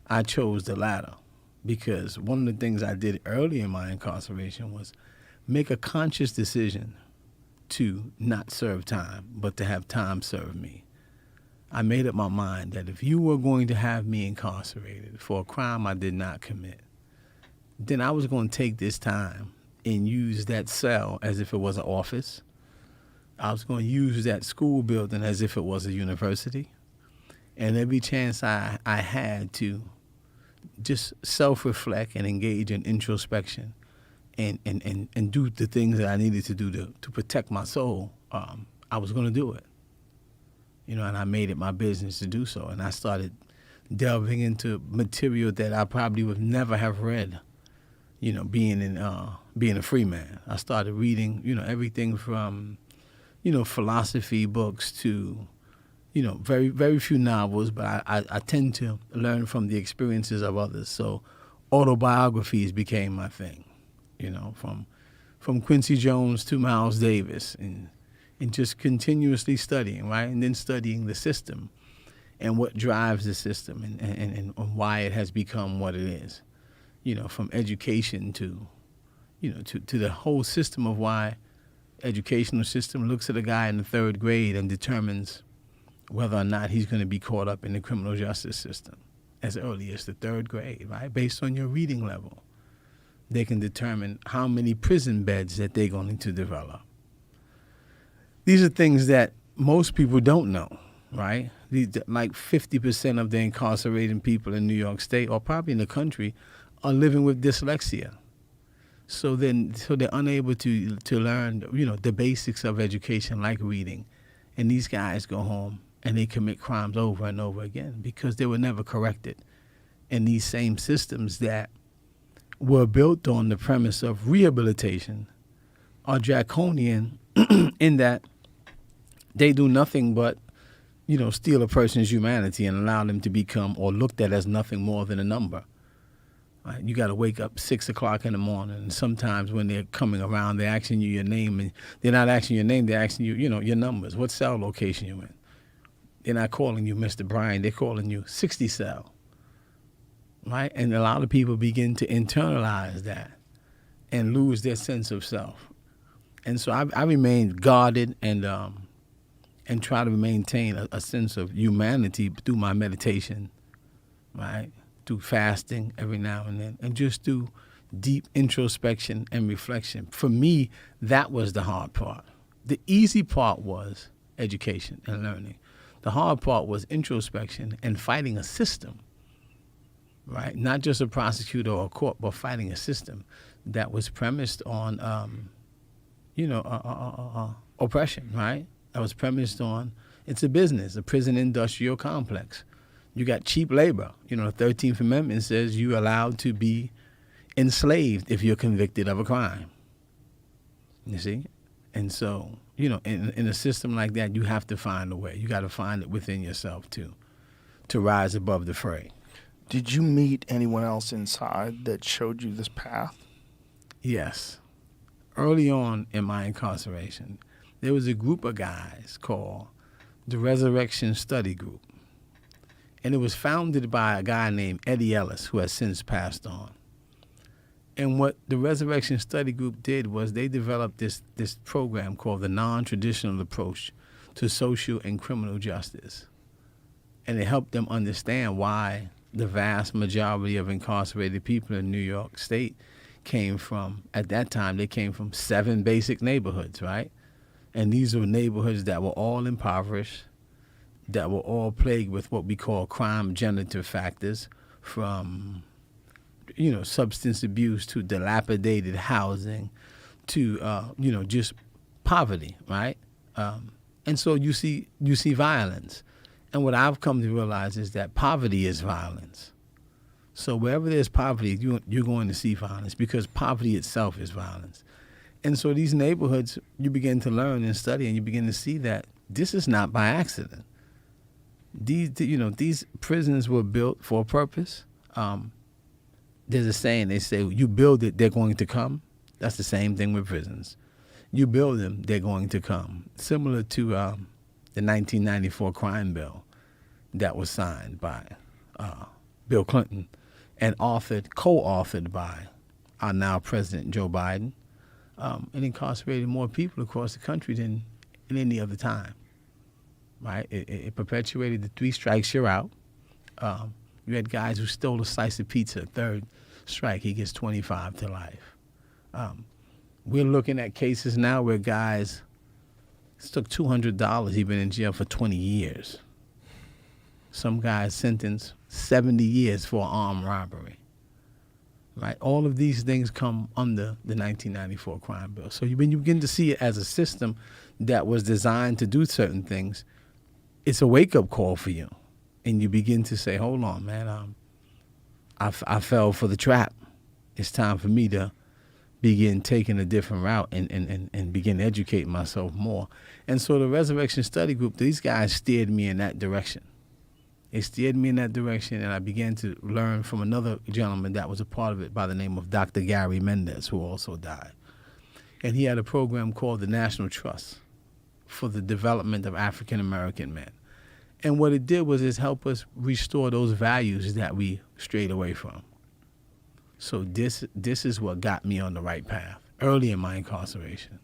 I chose the latter because one of the things I did early in my incarceration was make a conscious decision to not serve time, but to have time serve me. I made up my mind that if you were going to have me incarcerated for a crime I did not commit, then I was going to take this time and use that cell as if it was an office. I was going to use that school building as if it was a university. And every chance I had to just self-reflect and engage in introspection and do the things that I needed to do to protect my soul, I was going to do it. And I made it my business to do so. And I started delving into material that I probably would never have read, being a free man. I started reading, everything from, philosophy books to, very, very few novels, but I tend to learn from the experiences of others. So autobiographies became my thing, from Quincy Jones to Miles Davis, and just continuously studying, right? And then studying the system and what drives the system and why it has become what it is, from education to the whole system of why educational system looks at a guy in the third grade and determines whether or not he's going to be caught up in the criminal justice system as early as the third grade, right? Based on your reading level, they can determine how many prison beds that they're going to develop. These are things that most people don't know, right? Like 50% of the incarcerated people in New York State, or probably in the country, are living with dyslexia. So they're unable to learn, the basics of education, like reading. And these guys go home and they commit crimes over and over again because they were never corrected. And these same systems that were built on the premise of rehabilitation are draconian in that they do nothing but, steal a person's humanity and allow them to become or looked at as nothing more than a number. Right? You got to wake up 6 o'clock in the morning, and sometimes when they're coming around, they're asking you your name, and they're not asking your name, they're asking you, your numbers, what cell location you in. They're not calling you Mr. Bryan, they're calling you 60 cell, right? And a lot of people begin to internalize that and lose their sense of self. And so I remained guarded and try to maintain a sense of humanity through my meditation, right? Through fasting every now and then, and just through deep introspection and reflection. For me, that was the hard part. The easy part was education and learning. The hard part was introspection and fighting a system, right? Not just a prosecutor or a court, but fighting a system that was premised on, oppression, right? That was premised on, it's a business, a prison industrial complex. You got cheap labor. The 13th Amendment says you're allowed to be enslaved if you're convicted of a crime. You see? And so, in a system like that, you have to find a way. You got to find it within yourself, too, to rise above the fray. Did you meet anyone else inside that showed you this path? Yes. Early on in my incarceration, there was a group of guys called the Resurrection Study Group. And it was founded by a guy named Eddie Ellis, who has since passed on. And what the Resurrection Study Group did was they developed this program called the Non-Traditional Approach to Social and Criminal Justice. And it helped them understand why the vast majority of incarcerated people in New York State came from, at that time, they came from 7 basic neighborhoods, right? And these were neighborhoods that were all impoverished, that were all plagued with what we call crime-generative factors, from substance abuse to dilapidated housing to just poverty, right? And so you see violence. And what I've come to realize is that poverty is violence. So wherever there's poverty, you're going to see violence because poverty itself is violence. And so these neighborhoods, you begin to learn and study, and you begin to see that this is not by accident. These prisons were built for a purpose. There's a saying, they say, you build it, they're going to come. That's the same thing with prisons. You build them, they're going to come. Similar to the 1994 crime bill that was signed by Bill Clinton, and co-authored by our now President Joe Biden, and incarcerated more people across the country than in any other time. Right? It perpetuated the 3 strikes, you're out. You had guys who stole a slice of pizza, third strike, he gets 25 to life. We're looking at cases now where guys took $200, he's been in jail for 20 years. Some guys sentenced 70 years for armed robbery. Right? All of these things come under the 1994 crime bill. So when you begin to see it as a system that was designed to do certain things, it's a wake-up call for you. And you begin to say, hold on, man, I fell for the trap. It's time for me to begin taking a different route and begin educating myself more. And so the Resurrection Study Group, these guys steered me in that direction. They steered me in that direction, and I began to learn from another gentleman that was a part of it by the name of Dr. Gary Mendez, who also died. And he had a program called the National Trust for the Development of African American Men. And what it did was it helped us restore those values that we strayed away from. So this is what got me on the right path early in my incarceration.